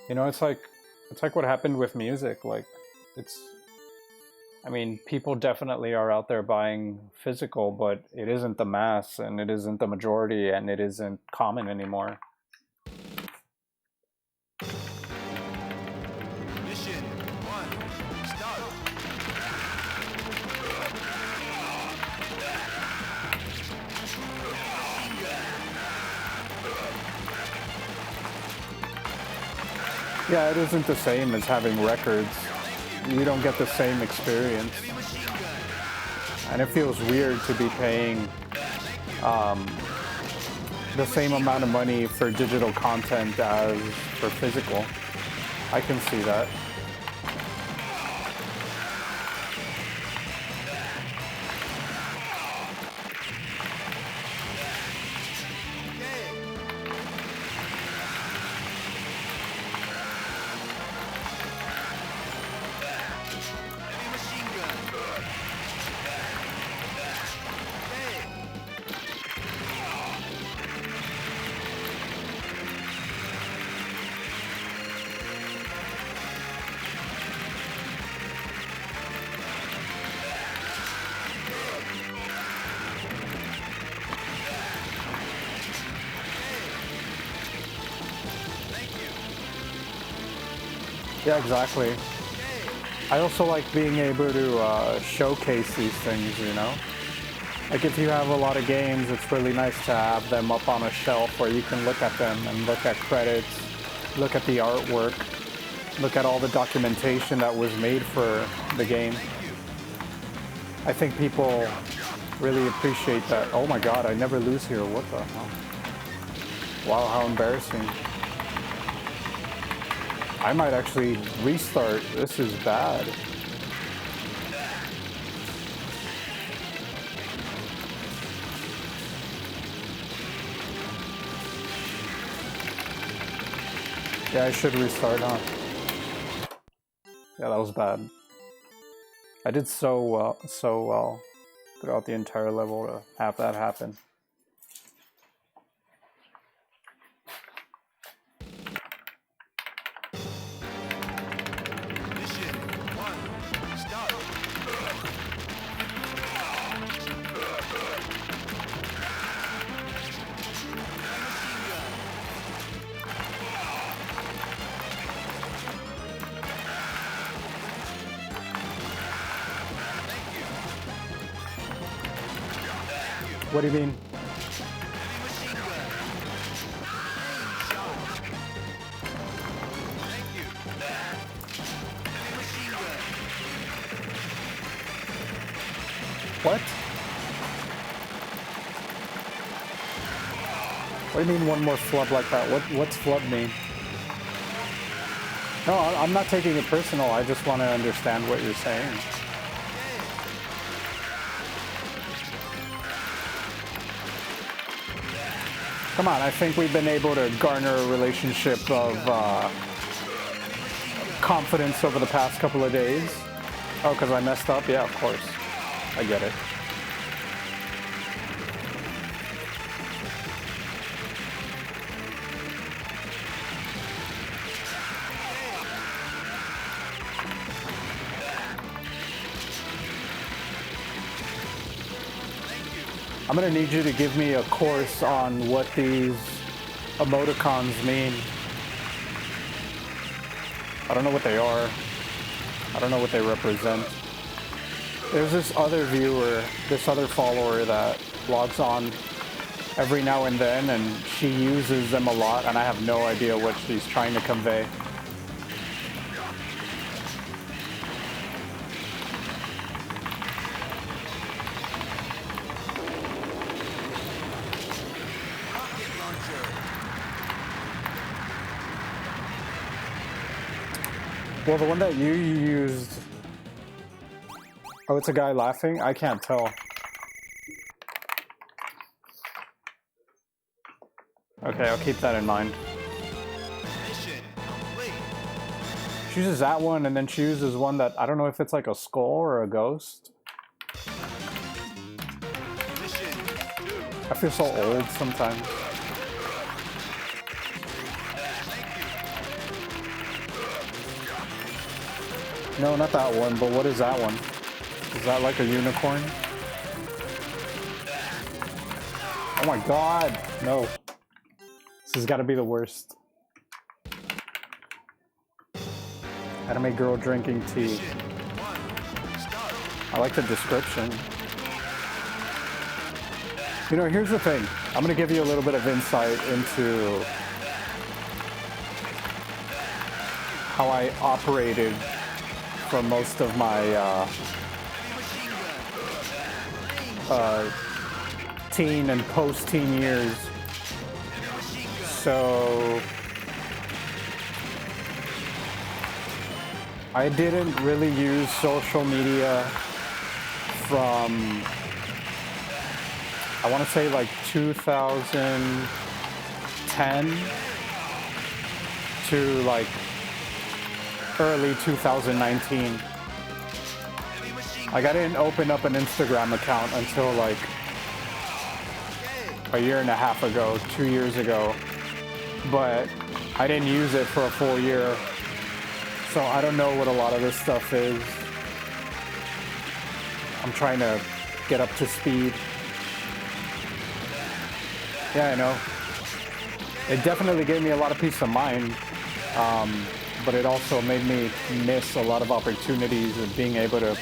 You know, it's like what happened with music. Like, it's. I mean, people definitely are out there buying physical, but it isn't the mass, and it isn't the majority, and it isn't common anymore. Mission 1, start. Yeah, it isn't the same as having records. You don't get the same experience. Heavy machine gun. And it feels weird to be paying the same amount of money for digital content as for physical. I can see that. Heavy machine gun. Thank you. Yeah, exactly. I also like being able to showcase these things, you know? Like if you have a lot of games, it's really nice to have them up on a shelf where you can look at them and look at credits, look at the artwork, look at all the documentation that was made for the game. I think people really appreciate that. Oh my god, I never lose here. What the hell? Wow, how embarrassing. I might actually restart. This is bad. Yeah, I should restart, huh? Yeah, that was bad. I did so well throughout the entire level to have that happen. Mission 1, start. What do you mean? What? What do you mean one more flub like that? What's flub mean? No, I'm not taking it personal. I just want to understand what you're saying. Come on, I think we've been able to garner a relationship of confidence over the past couple of days. Oh, because I messed up? Yeah, of course. I get it. I'm gonna need you to give me a course on what these emoticons mean. I don't know what they are. I don't know what they represent. There's this other viewer, this other follower that logs on every now and then, and she uses them a lot, and I have no idea what she's trying to convey. Well, the one that you used... Oh, it's a guy laughing? I can't tell. Okay, I'll keep that in mind. Mission complete. She uses that one, and then she uses one that... I don't know if it's like a skull or a ghost. Mission 2. I feel so old sometimes. No, not that one, but what is that one? Is that like a unicorn? Oh my god! No. This has got to be the worst. Anime girl drinking tea. I like the description. You know, here's the thing. I'm going to give you a little bit of insight into how I operated for most of my teen and post-teen years. So I didn't really use social media from, I want to say like 2010 to like early 2019. Like I didn't open up an Instagram account until like a year and a half ago, 2 years ago, but I didn't use it for a full year, so I don't know what a lot of this stuff is. I'm trying to get up to speed. Yeah, I know. It definitely gave me a lot of peace of mind, but it also made me miss a lot of opportunities of being able to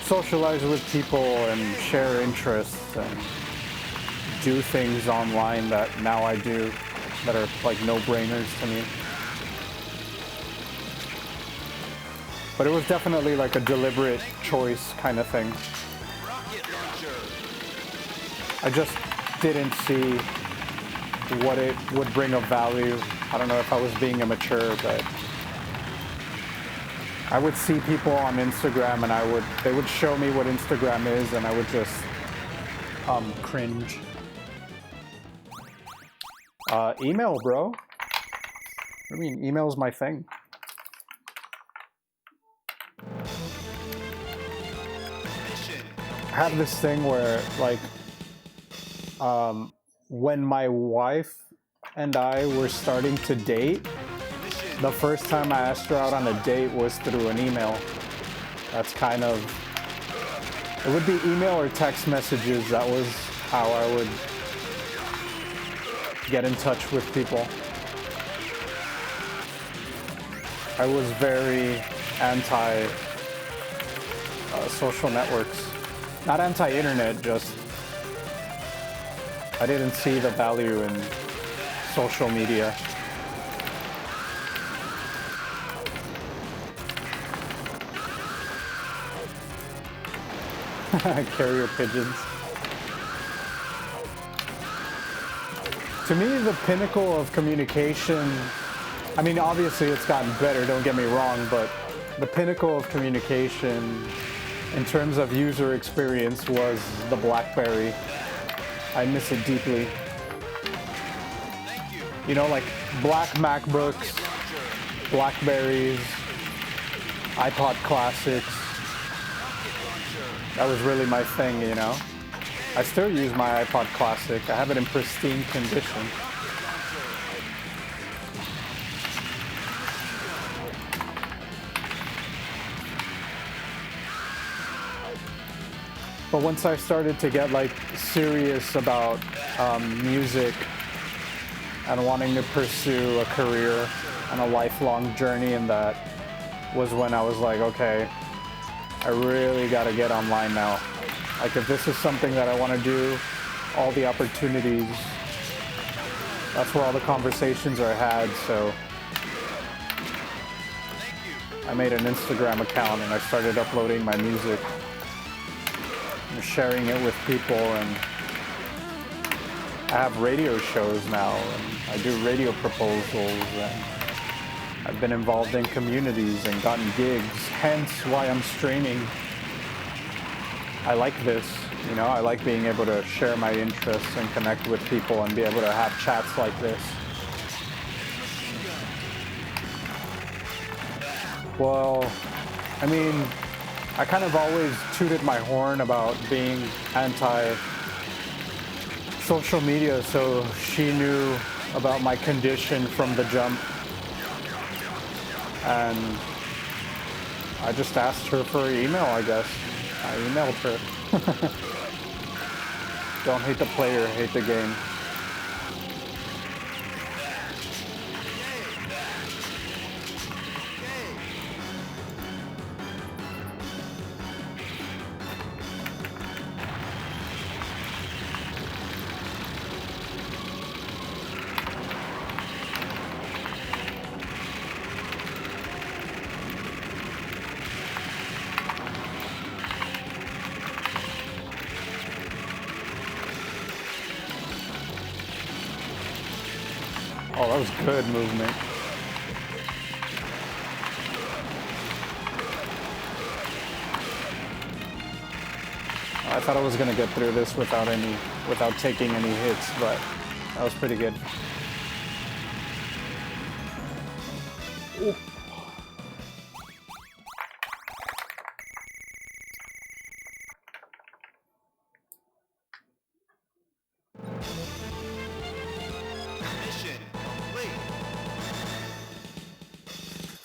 socialize with people and share interests and do things online that now I do that are like no-brainers to me. But it was definitely like a deliberate choice kind of thing. I just didn't see what it would bring of value. I don't know if I was being immature, but I would see people on Instagram and they would show me what Instagram is and I would just cringe. Email, bro. I mean, email's my thing. I have this thing where, like, when my wife and I were starting to date, the first time I asked her out on a date was through an email. That's kind of... It would be email or text messages. That was how I would get in touch with people. I was very anti social networks. Not anti-internet, just I didn't see the value in social media. Carrier pigeons. To me, the pinnacle of communication, I mean, obviously it's gotten better, don't get me wrong, but the pinnacle of communication in terms of user experience was the BlackBerry. I miss it deeply. You know, like black MacBooks, Blackberries, iPod Classics. That was really my thing, you know. I still use my iPod Classic. I have it in pristine condition. But once I started to get like serious about music and wanting to pursue a career and a lifelong journey in that was when I was like, okay, I really gotta get online now. Like if this is something that I want to do, all the opportunities, that's where all the conversations are had, so I made an Instagram account and I started uploading my music and sharing it with people, and I have radio shows now and I do radio proposals, and I've been involved in communities and gotten gigs, hence why I'm streaming. I like this, you know, I like being able to share my interests and connect with people and be able to have chats like this. Well, I mean, I kind of always tooted my horn about being anti-social media, so she knew about my condition from the jump. And I just asked her for her email, I guess. I emailed her. Don't hate the player, hate the game. Oh, that was good movement. I thought I was gonna get through this without taking any hits, but that was pretty good. Ooh. Mission complete.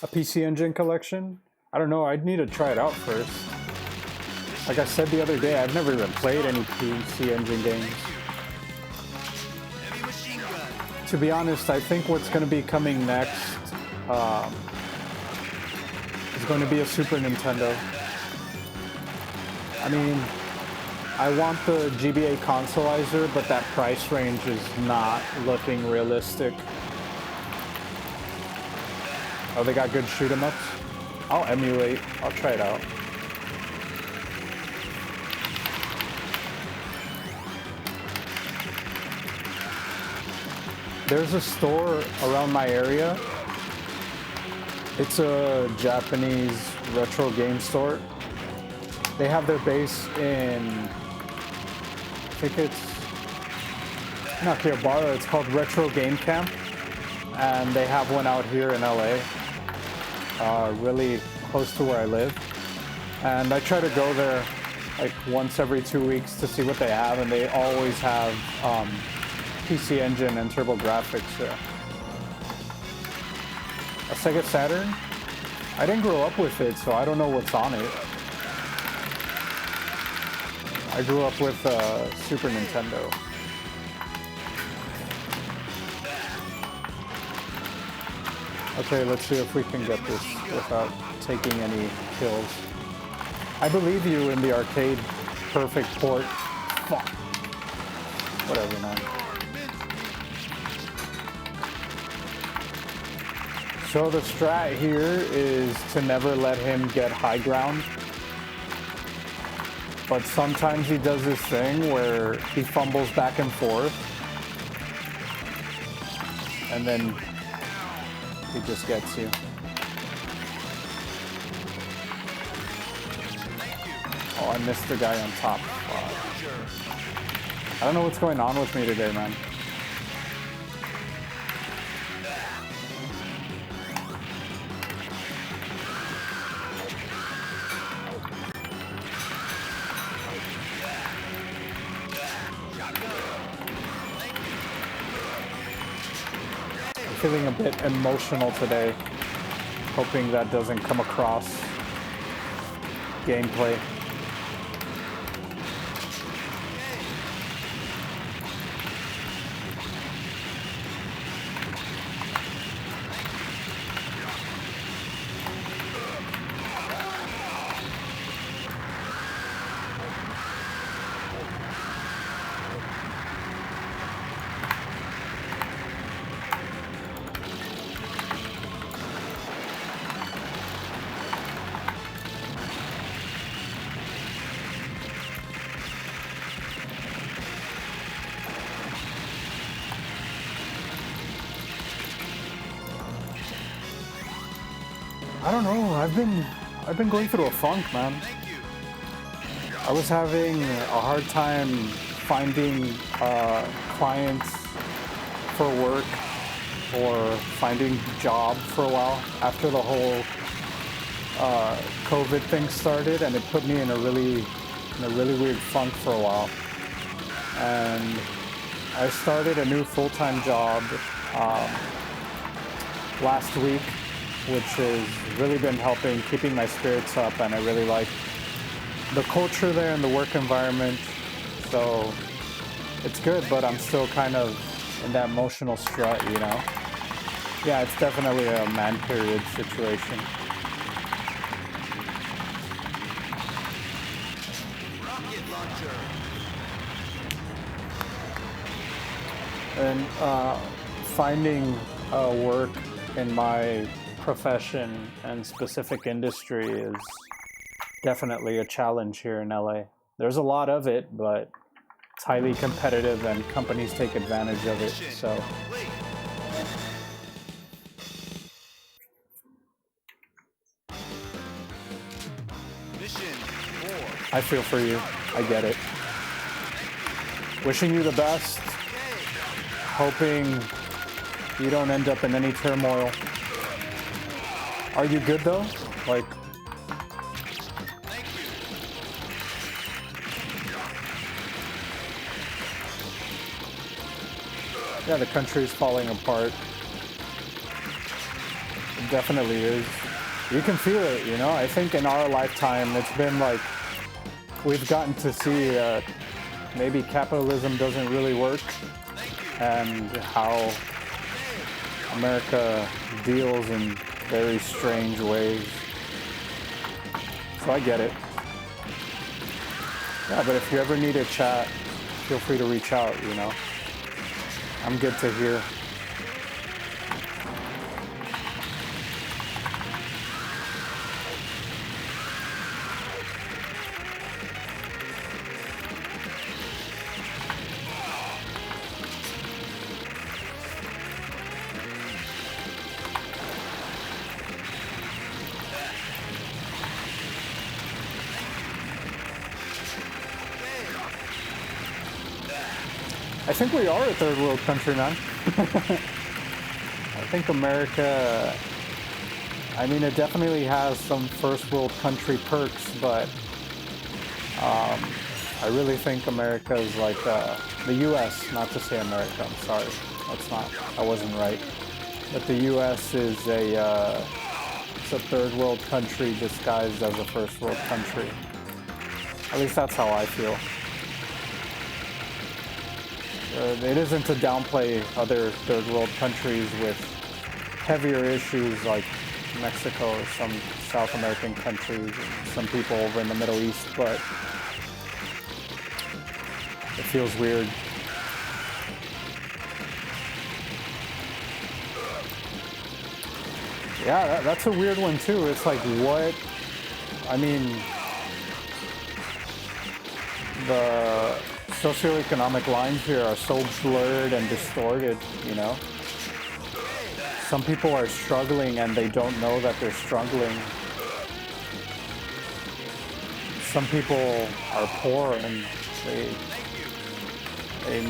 A PC Engine collection? I don't know, I'd need to try it out first. Like I said the other day, I've never even played any PC Engine games. Heavy machine gun. To be honest, I think what's going to be coming next is going to be a Super Nintendo. I mean, I want the GBA consolizer, but that price range is not looking realistic. Oh, they got good shoot 'em ups? I'll emulate. I'll try it out. There's a store around my area. It's a Japanese retro game store. They have their base in, I think it's not Akihabara, it's called Retro Game Camp. And they have one out here in LA, really close to where I live. And I try to go there like once every 2 weeks to see what they have, and they always have PC Engine and TurboGrafx. A Sega Saturn? I didn't grow up with it, so I don't know what's on it. I grew up with Super Nintendo. Okay, let's see if we can get this without taking any kills. I believe you in the arcade perfect port. Fuck. Whatever, man. So the strat here is to never let him get high ground. But sometimes he does this thing where he fumbles back and forth. And then he just gets you. Oh, I missed the guy on top. I don't know what's going on with me today, man. Feeling a bit emotional today, hoping that doesn't come across gameplay. I don't know, I've been going through a funk, man. I was having a hard time finding clients for work or finding job for a while after the whole COVID thing started, and it put me in a really weird funk for a while. And I started a new full-time job last week. which has really been helping keeping my spirits up, and I really like the culture there and the work environment. So it's good, but I'm still kind of in that emotional strut, you know? Yeah, it's definitely a man period situation. Rocket launcher. And finding work in my profession and specific industry is definitely a challenge here in LA. There's a lot of it, but it's highly competitive and companies take advantage of it. So Wait. Mission 4. I feel for you. I get it. Wishing you the best. Hoping you don't end up in any turmoil. Are you good though? Like, Thank you. yeah, the country's falling apart. It definitely is. You can feel it, you know? I think in our lifetime, it's been like, we've gotten to see maybe capitalism doesn't really work and how America deals in very strange ways. So I get it. Yeah, but if you ever need a chat, feel free to reach out, you know? I'm good to hear. I think we are a third world country, man. I think America, I mean, it definitely has some first world country perks, but I really think America is like the US, not to say America, I'm sorry. I wasn't right. But the US is it's a third world country disguised as a first world country. At least that's how I feel. It isn't to downplay other third world countries with heavier issues like Mexico or some South American countries and some people over in the Middle East, but it feels weird. Yeah, that's a weird one too. It's like what, I mean, the socioeconomic lines here are so blurred and distorted, you know? Some people are struggling and they don't know that they're struggling. Some people are poor and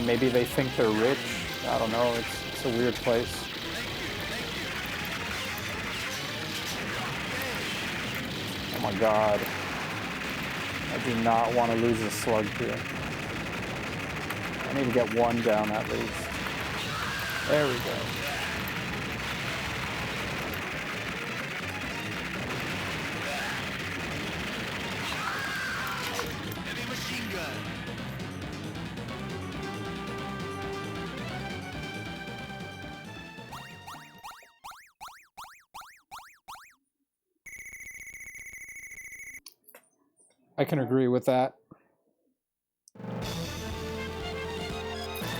maybe they think they're rich. I don't know, it's a weird place. Oh my god. I do not want to lose a slug here. I need to get one down at least. There we go. Heavy machine gun. I can agree with that.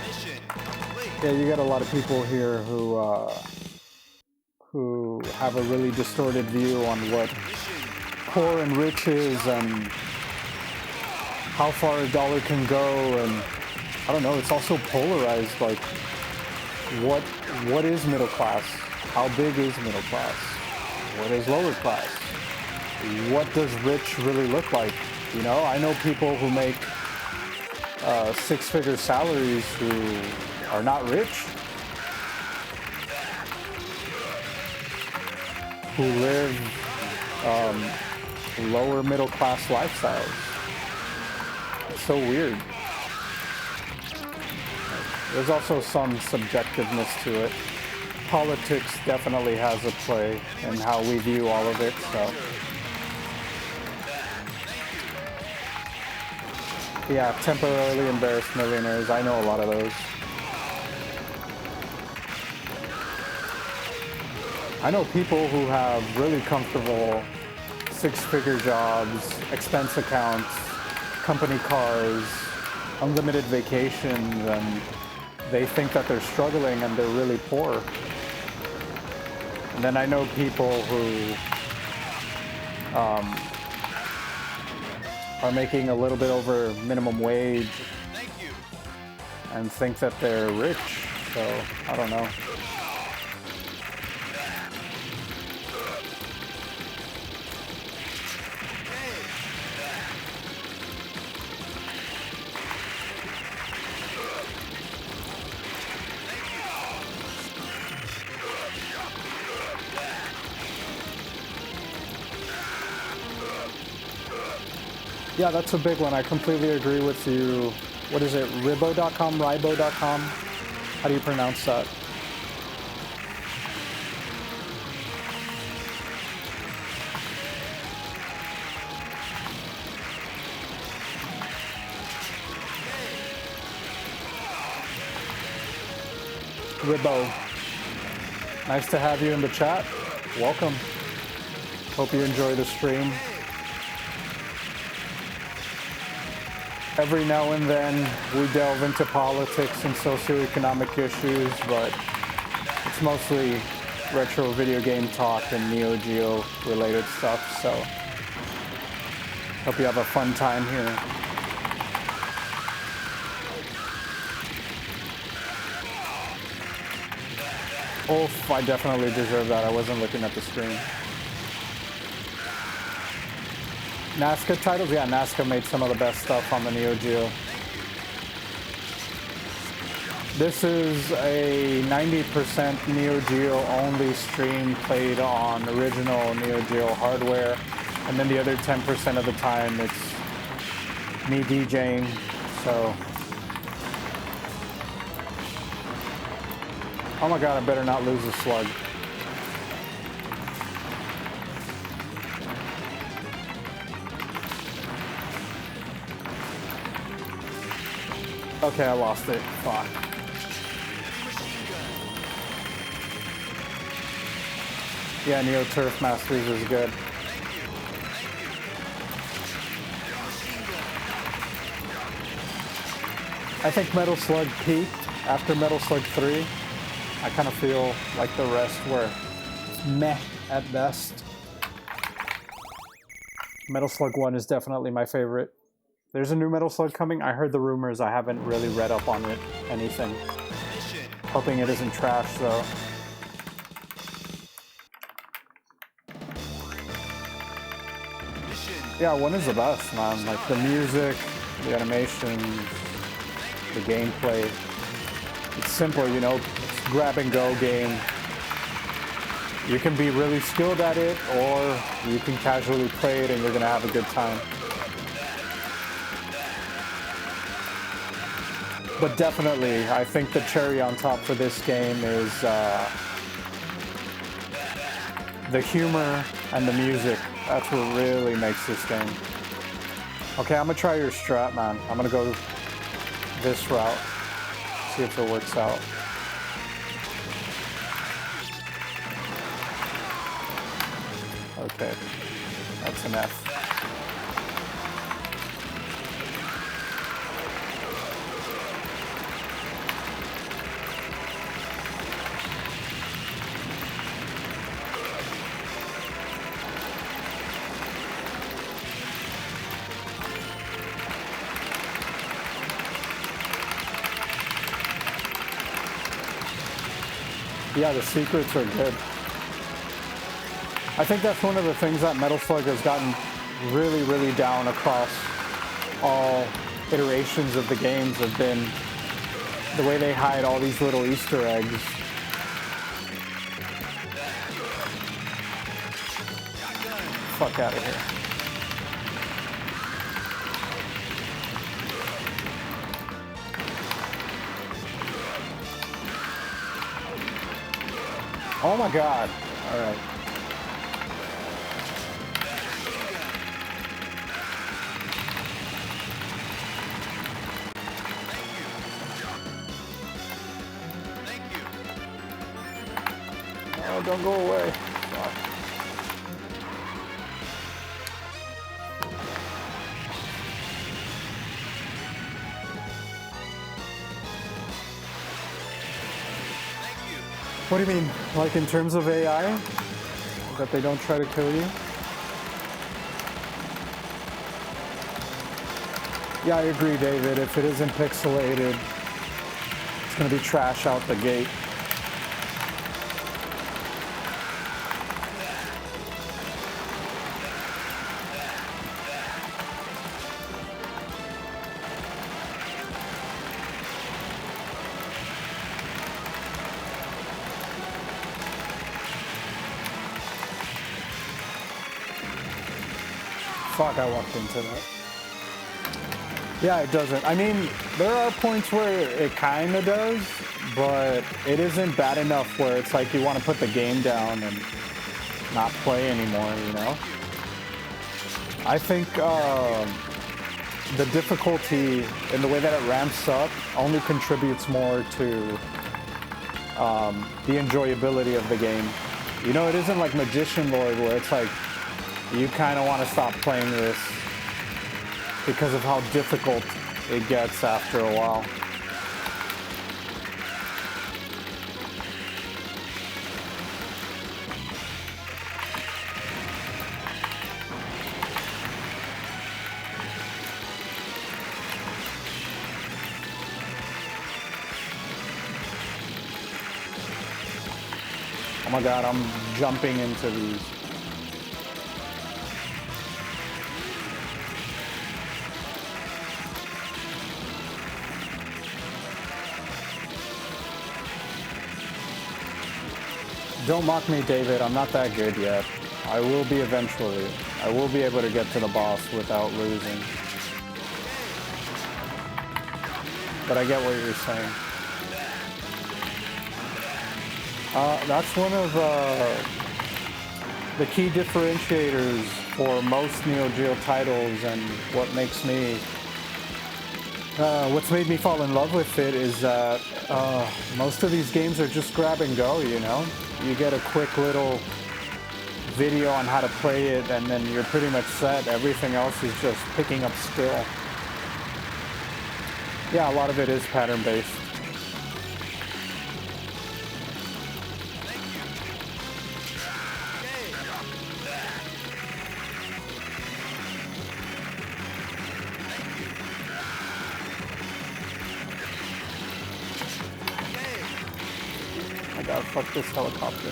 Mission complete. Yeah, you got a lot of people here who have a really distorted view on what Mission poor and rich is and how far a dollar can go, and I don't know, it's also polarized, like what is middle class? How big is middle class? What is lower class? What does rich really look like? You know, I know people who make six-figure salaries who are not rich, who live lower middle class lifestyles. It's so weird. There's also some subjectiveness to it. politics definitely has a play in how we view all of it, so. Yeah, temporarily embarrassed millionaires. I know a lot of those. I know people who have really comfortable six-figure jobs, expense accounts, company cars, unlimited vacations, and they think that they're struggling and they're really poor. And then I know people who are making a little bit over minimum wage Thank you. and think that they're rich. So, I don't know. Yeah, that's a big one. I completely agree with you. What is it? Ribo.com? Ribo.com? How do you pronounce that? Ribo. Nice to have you in the chat. Welcome. Hope you enjoy the stream. Every now and then we delve into politics and socioeconomic issues, but it's mostly retro video game talk and Neo Geo related stuff, so hope you have a fun time here. Oof, I definitely deserve that. I wasn't looking at the screen. NASCAR titles? Yeah, NASCAR made some of the best stuff on the Neo Geo. This is a 90% Neo Geo only stream played on original Neo Geo hardware, and then the other 10% of the time it's me DJing, so. Oh my god, I better not lose the Slug. Okay, I lost it. Fuck. Yeah, Neo Turf Masters is good. I think Metal Slug peaked after Metal Slug 3. I kind of feel like the rest were meh at best. Metal Slug 1 is definitely my favorite. There's a new Metal Slug coming. I heard the rumors. I haven't really read up on it, anything. Hoping it isn't trash, though. Yeah, 1 is the best, man. Like, the music, the animations, the gameplay. It's simple, you know? It's a grab-and-go game. You can be really skilled at it, or you can casually play it and you're gonna have a good time. But definitely, I think the cherry on top for this game is the humor and the music. That's what really makes this game. Okay, I'm gonna try your strat, man. I'm gonna go this route. See if it works out. Okay, that's an F. Yeah, the secrets are good. I think that's one of the things that Metal Slug has gotten really, really down across all iterations of the games have been the way they hide all these little Easter eggs. Fuck out of here. Oh my god. Alright. Thank you. Oh, don't go away. Fuck. Thank you. What do you mean? Like in terms of AI? That they don't try to kill you? Yeah, I agree, David. If it isn't pixelated, it's gonna be trash out the gate. Fuck, I walked into that. Yeah, it doesn't. I mean, there are points where it kind of does, but it isn't bad enough where it's like you want to put the game down and not play anymore, you know? I think the difficulty in the way that it ramps up only contributes more to the enjoyability of the game. You know, it isn't like Magician Lord where it's like you kind of want to stop playing this because of how difficult it gets after a while. Oh my god, I'm jumping into these. Don't mock me, David. I'm not that good yet. I will be eventually. I will be able to get to the boss without losing. But I get what you're saying. That's one of the key differentiators for most Neo Geo titles, and what makes me what's made me fall in love with it is that most of these games are just grab and go, you know? You get a quick little video on how to play it, and then you're pretty much set. Everything else is just picking up skill. Yeah, a lot of it is pattern-based. I gotta fuck this helicopter.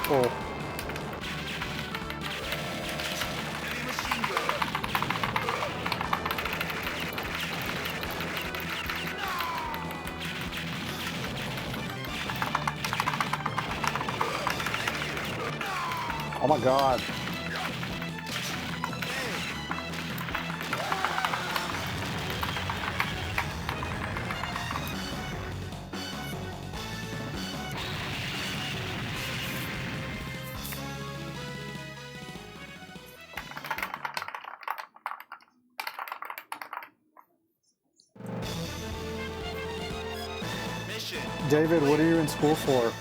Oh. Heavy machine gun. Oh my god. David, what are you in school for?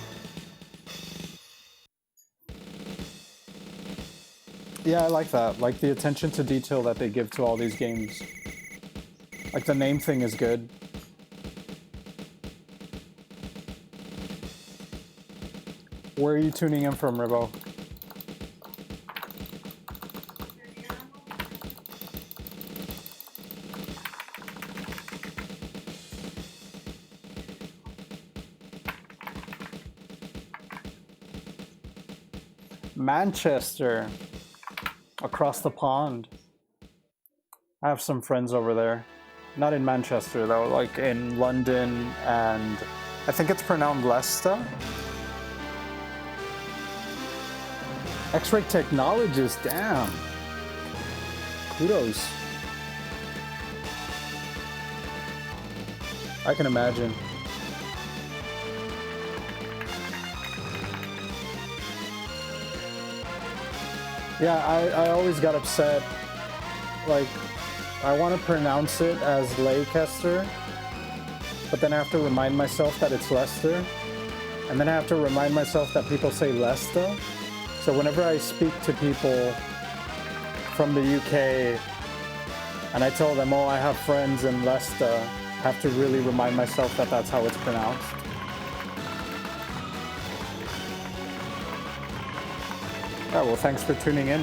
Yeah, I like that. Like the attention to detail that they give to all these games. Like the name thing is good. Where are you tuning in from, Ribbo? Manchester. Across the pond. I have some friends over there. Not in Manchester though, like in London, and I think it's pronounced Leicester. X-ray technologist, damn. Kudos. I can imagine. Yeah, I always got upset. Like, I want to pronounce it as Leicester, but then I have to remind myself that it's Leicester, and then I have to remind myself that people say Leicester. So whenever I speak to people from the UK and I tell them, oh, I have friends in Leicester, I have to really remind myself that that's how it's pronounced. Yeah, well, thanks for tuning in.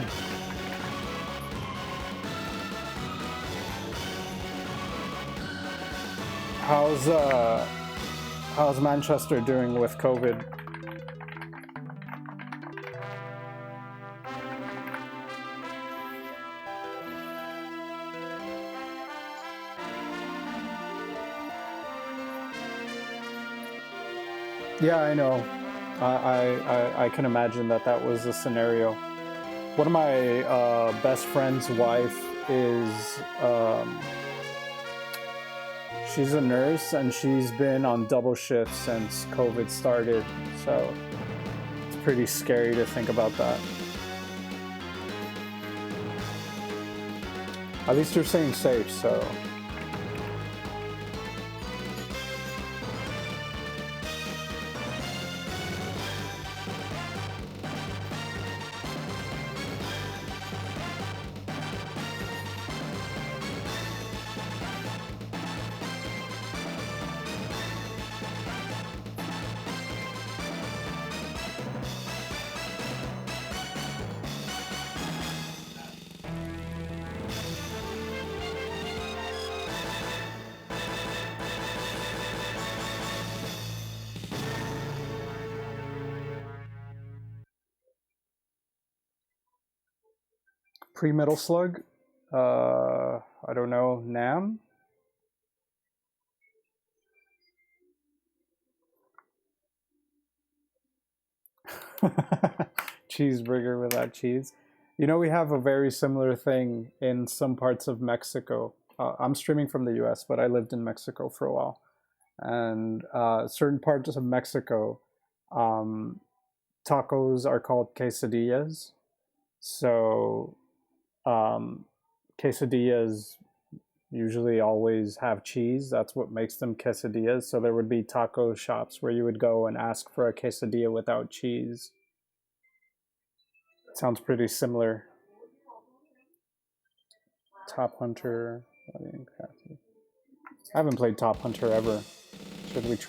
How's Manchester doing with COVID? Yeah, I know. I can imagine that that was the scenario. One of my best friend's wife is she's a nurse and she's been on double shift since COVID started, so it's pretty scary to think about that. At least you're staying safe, so. Pre-metal slug? I don't know. Nam? Cheeseburger without cheese. You know, we have a very similar thing in some parts of Mexico. I'm streaming from the US, but I lived in Mexico for a while. And certain parts of Mexico, um, tacos are called quesadillas. So um, quesadillas usually always have cheese. That's what makes them quesadillas. So there would be taco shops where you would go and ask for a quesadilla without cheese. Sounds pretty similar. Top Hunter. I haven't played Top Hunter ever. Should we try?